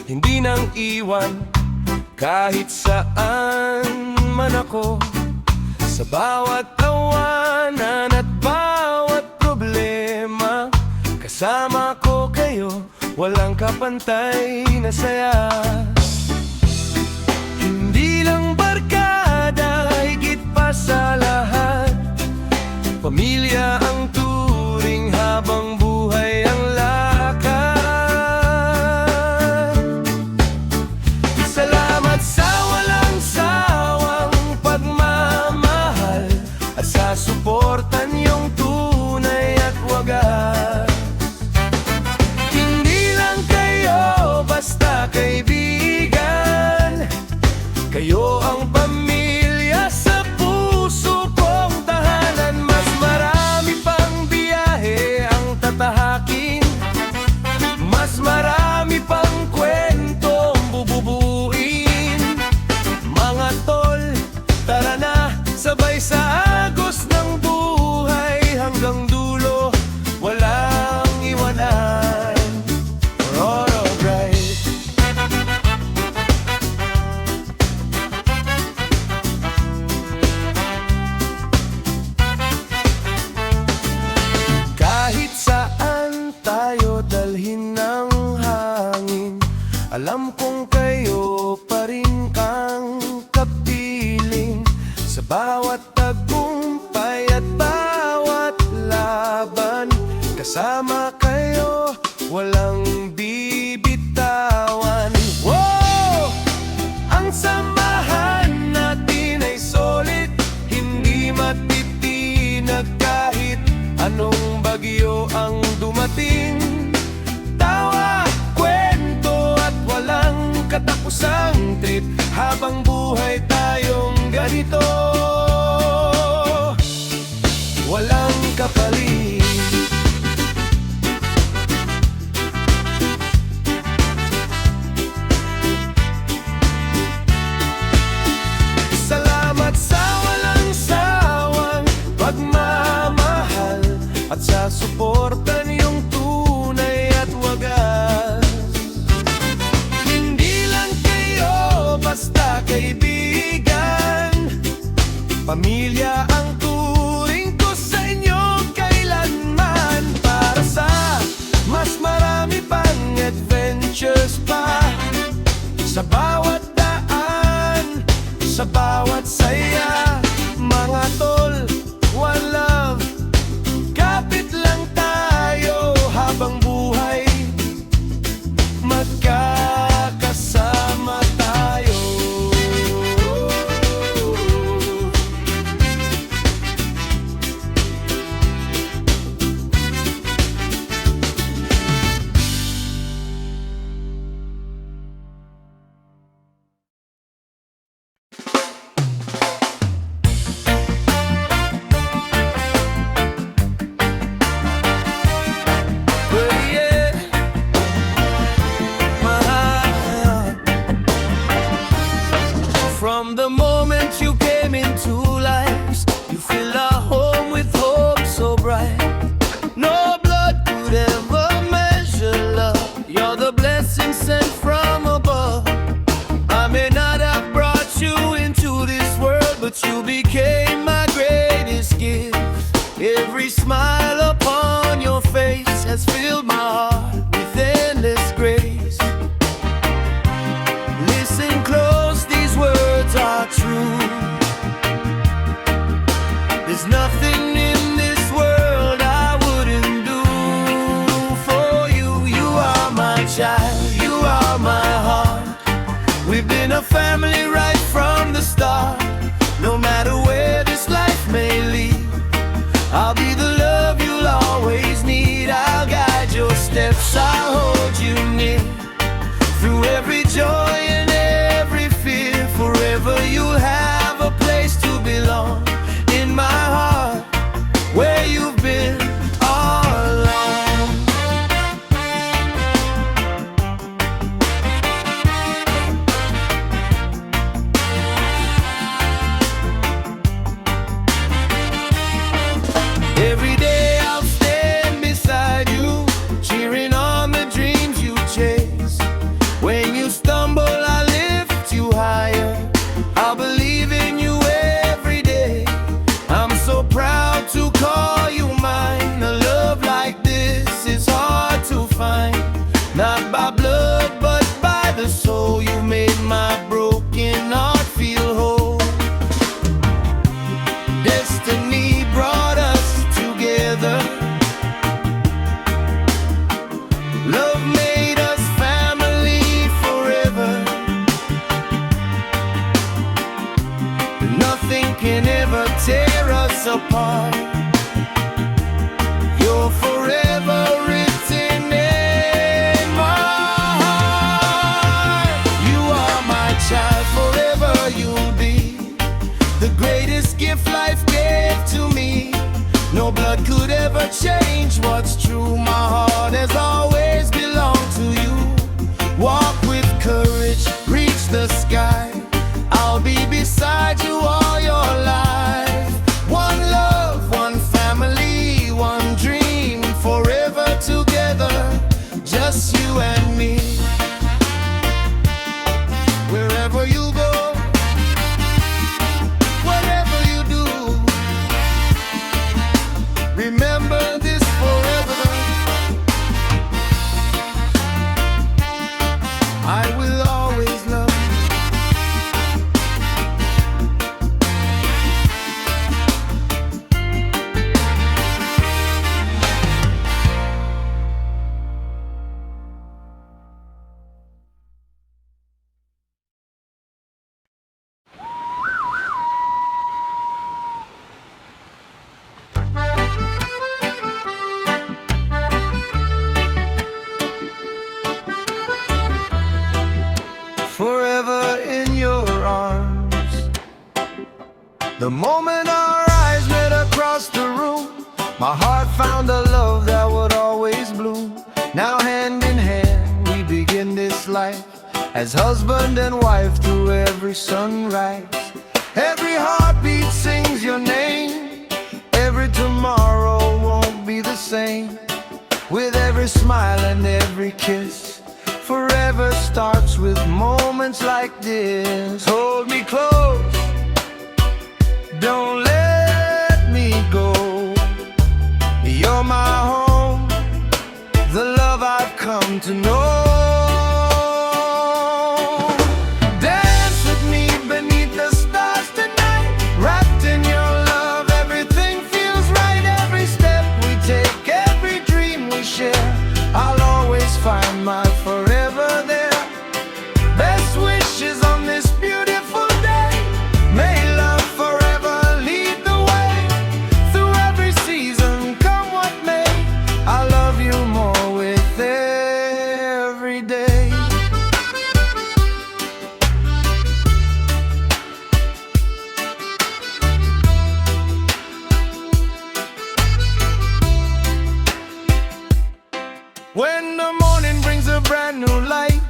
hindi nang iwan. Kahit saan man ako, sa bawat tawanan at bawat problema, kasama ko kayo, walang kapantay na saya. Hindi lang barkada, higit pa sa lahat, pamilya ang turing habang buhay ang lakad. Salamat sa walang sawang pagmamahal at sa suporta niyong tunay at wagas. Hindi lang kayo basta kaibigan, kayo ang pamilya sa puso kong tahanan. Mas marami pang biyahe ang tatahakin, mas marami pang kwentong bububuin. Mga tol, tara na, sabay sa agos ng buhay, hanggang dulo, walang iwanan. Alright. Kahit saan tayo dalhin ng hangin, alam kong kayo pa rin kang kapiling. Sa bawat tagumpay at bawat laban, kasama kayo, walang bibitawan. Wow! Ang samahan natin ay solid, hindi matitinag kahit anong bagyo ang dumating. Tawa, kwento at walang katapusang trip, habang buhay tayong ganito, walang kapalit. Salamat sa walang sawang pagmamahal at sa suporta niyong tunay at wagas. Hindi lang kayo basta kaibigan, pamilya ang turing ko sa inyo kailanman. Para sa mas marami pang adventures pa, sa bawat daan, sa bawat saya, mga tol, one love, kapit lang tayo habang buhay, magkakasama tayo. From the moment you came into lives, you fill our home with hope so bright. No blood could ever measure love. You're the blessing sent from above. I may not have brought you into this world, but you became my greatest gift. Every smile upon your face has filled my heart with endless grace. Listen close, these words are true. There's nothing in this world I wouldn't do for you. You are my child, you are my heart. We've been a family right from the start. No matter where apart. You're forever written in my heart. You are my child, forever you'll be the greatest gift life gave to me. No blood could ever change what's true. My heart has always belonged to you. Walk with courage, reach the sky. I'll be beside you all your life. One love, one family, one dream, forever together, just you and me. Wherever you go, whatever you do, remember this forever. I will always love you. Forever in your arms. The moment our eyes met across the room, my heart found a love that would always bloom. Now hand in hand we begin this life, as husband and wife through every sunrise. Every heartbeat sings your name. Every tomorrow won't be the same. With every smile and every kiss, forever starts with moments like this. Hold me close, don't let me go. You're my home, the love I've come to know. Dance with me beneath the stars tonight. Wrapped in your love, everything feels right. Every step we take, every dream we share, I'll always find my forever there. Best wishes on this beautiful day. May love forever lead the way. Through every season, come what may, I love you more with every day. When the morning brings a brand new light,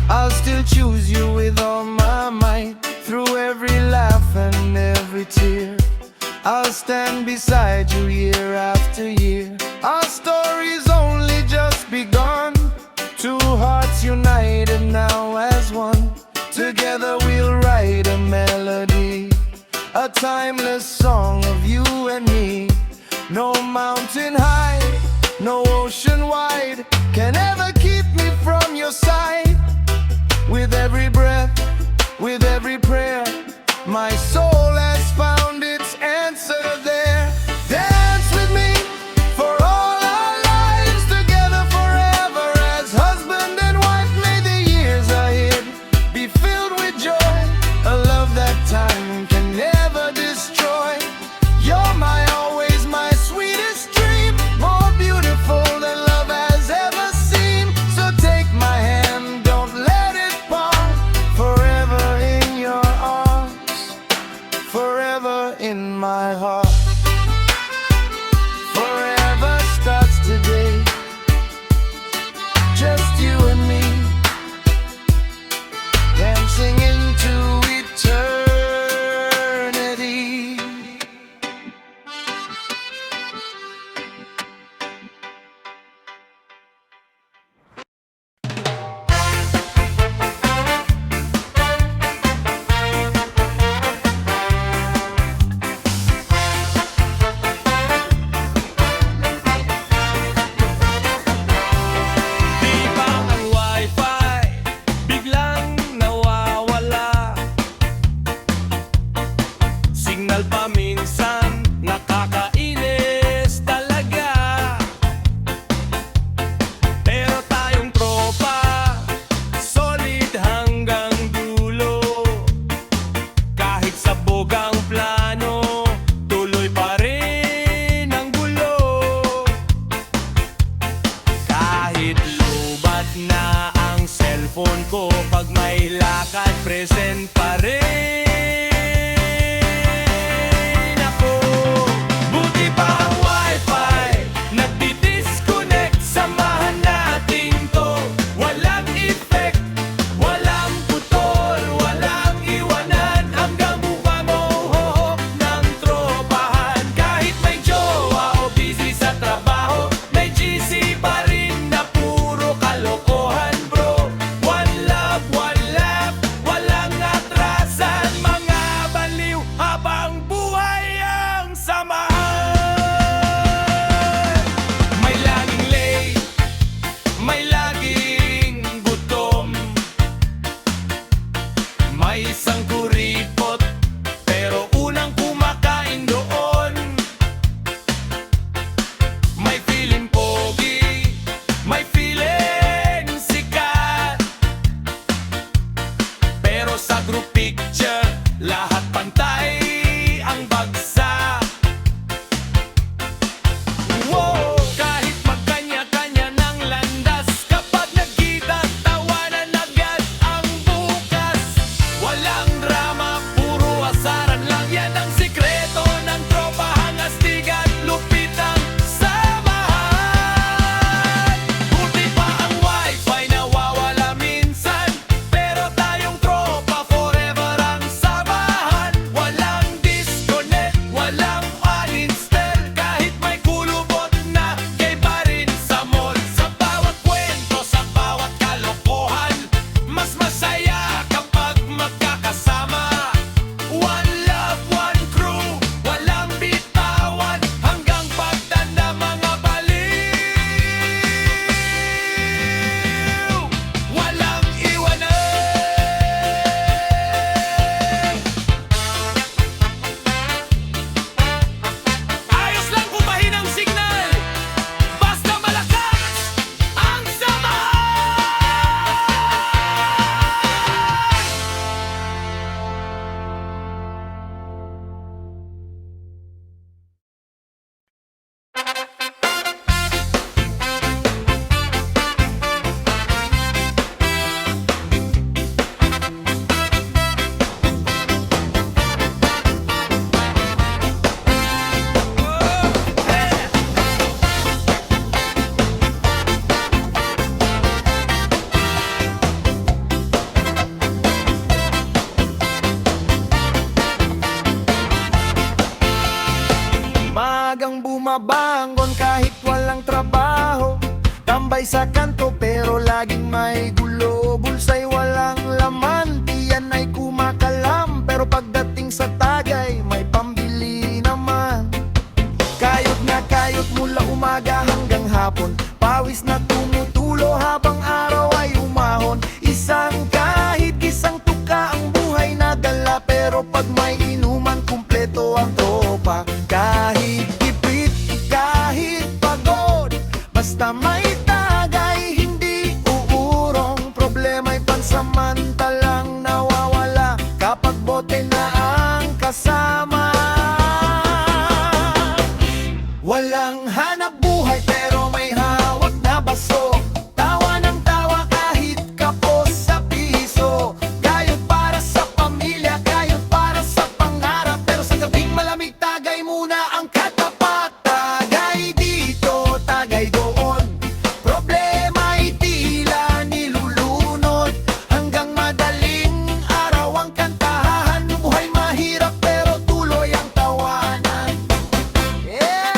I'll still choose you with all my might. Through every laugh and every tear, I'll stand beside you year after year. Our story's only just begun. Two hearts united now as one. Together we'll write a melody, a timeless song of you and me. No mountain high, no ocean wide can ever keep me from your side. With every breath, with every prayer, my soul has found its answer there. Dance with me for all our lives, together forever as husband and wife. May the years ahead be filled with joy, a love that time can never destroy. You're my always, my sweetest dream, more beautiful present pa rin ako. Buti pa ang wifi, nagdi-disconnect. Samahan natin to. Walang effect, walang putol, walang iwanan. Hanggang buka mo hohok ng tropahan. Kahit may jowa o busy sa trabaho, may GC pa rin na puro kalokohan, bro. One love, one laugh, walang atrasan. Mga baliw habang buhay ang samahan. May laging late, may laging gutom, may isang kuripot, pero unang kumakain doon. May feeling pogi, may feeling sikat, pero sa group picture, lahat pantay ang bagsak. Wow! Kahit magkanya-kanya ng landas, kapag nagkita, tawanan agad ang bukas. Walang drama, puro asaran lang. Yan ang sikreto ng tropahang astig at lupit ang samahan. Buti pa ang wifi, nawawala minsan, pero tayong tropa forever ang samahan. Walang disconnect, walang uninstall, kahit may kulubot na gay pa rin sa mall. Sa bawat kwento, sa bawat kalokohan, mas masaya kapag magkakasama. One love, one crew, walang bitawan, hanggang pagtanda mga baliw. Walang iwanan. Ayos lang kung mahinang signal, basta malakas ang samahan. Magang bumabangon kahit walang trabaho, tambay sa kanto pero laging may gulo. Bulsa'y walang laman, tiyan ay kumakalam, pero pagdating sa tagay may pambili naman. Kayod na kayod mula umaga hanggang hapon, pawis na tumutulo habang araw ay umahon. Isang kahit isang tuka ang buhay na dala, pero pag may inuman kumpleto ang tropa. Kahit ipit, kahit pagod, basta may tagay, hindi uurong. Problema'y pansamantalang nawawala kapag bote na ang kasama. Walang hanap buhay pero may hawak na baso, tawa ng tawa kahit kapos sa piso. Kayod para sa pamilya, kayod para sa pangarap, pero sa gabing malamig tagay muna ang katapat. Tagay dito, tagay doon, problema'y tila nilulunod, hanggang madaling araw ang kantahan. Buhay mahirap pero tuloy ang tawanan. Yeah!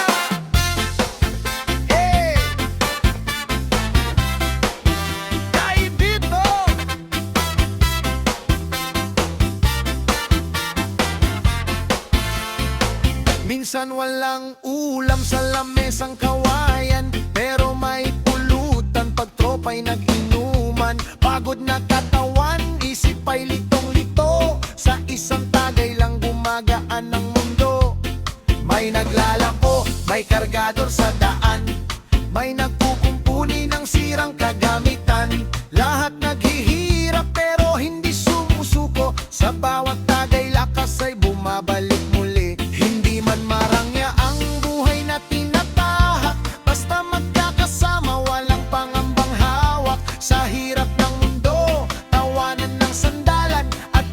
Hey! Tagay dito! Minsan walang ulam sa lamesang kawayan, pero may pulutan pag tropa'y nag-inuman. Pagod na katawan, isip ay litong-lito, sa isang tagay lang gumagaan ang mundo. May naglalako, may kargador sa daan, may nagkukumpuni ng sirang kagamitan. Lahat naghihirap pero hindi sumusuko, sa bawat tagay lakas ay bumabalik muli. Hindi man marangya ang buhay na tinatahak, basta magkakasama walang pangambang hawak. Sa hirap ng mundo, tawanan ng sandalan, at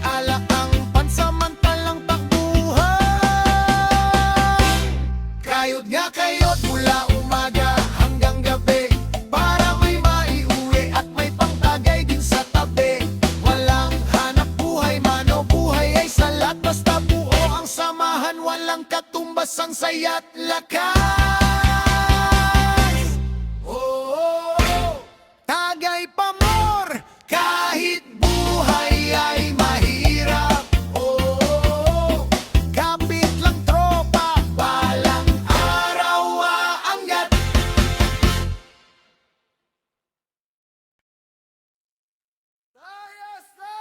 walang katumbas ang saya't lakas. Oh, tagay pamor kahit buhay ay mahirap. Oh, kapit lang tropa, balang araw aangat. Ayos na!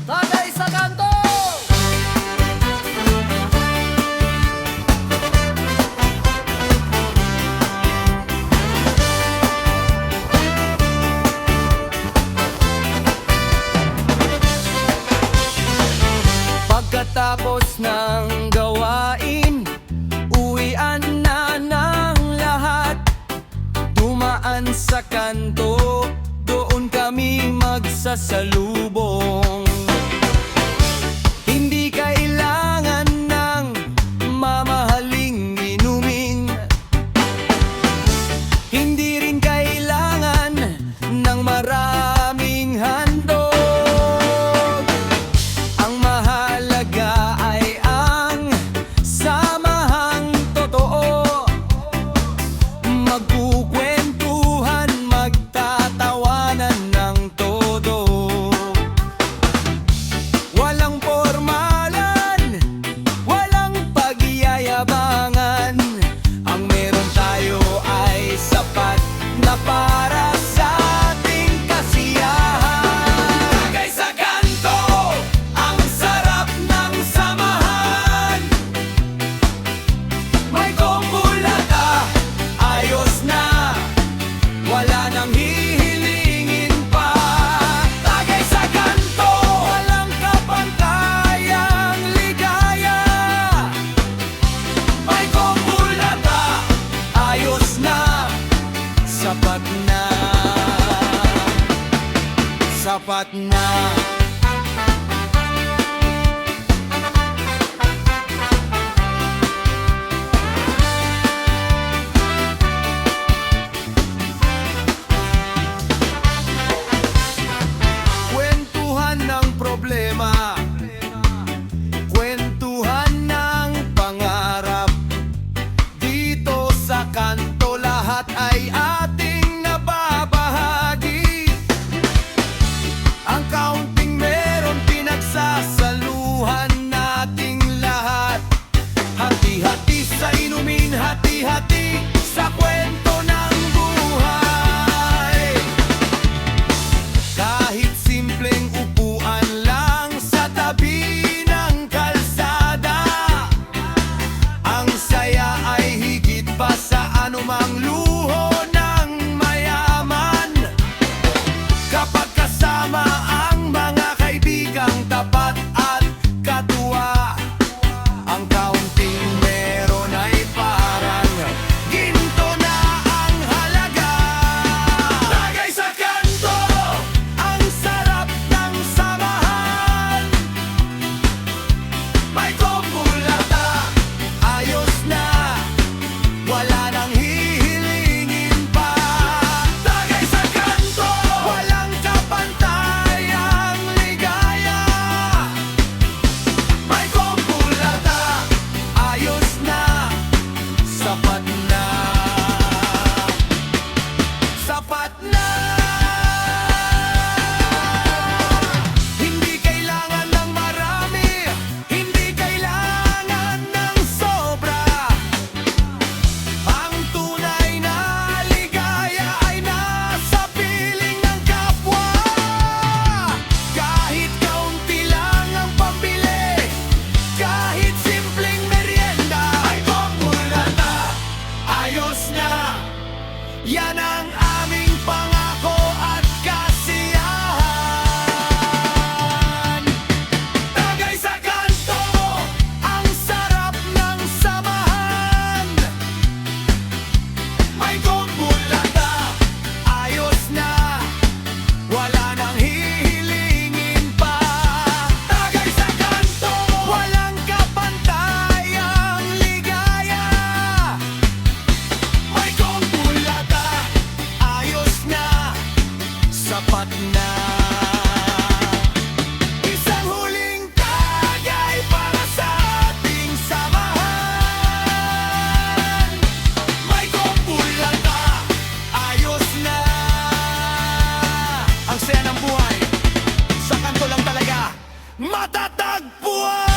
Tagay sa kanto! Pagkatapos ng gawain, uwian na ng lahat. Dumaan sa kanto, doon kami magsasalubong. Hindi kailangan ng mamahaling inumin, hindi rin kailangan ng maraming handog. Ang mahalaga ay ang samahang totoo. Magkukwentuhan, magtatawanan ng todo. Walang pormalan, walang pagyayabangan. Ang meron tayo ay sapat na para sa ating kasiyahan. Tagay sa kanto, ang sarap ng samahan. May kumbulata, ayos na, wala nang hihilingin pa. Tagay sa kanto, walang kapantayang ligaya. May kumbulata, ayos na, sapat na, sapat na. Kwentuhan ng problema, kwentuhan ng pangarap. Dito sa kanto lahat ay ating nababahagi. Ang kaunting meron pinagsasaluhan nating lahat. Hati-hati sa inumin, hati-hati sa kwento ng buhay. Kahit simpleng upuan lang sa matatagpuan.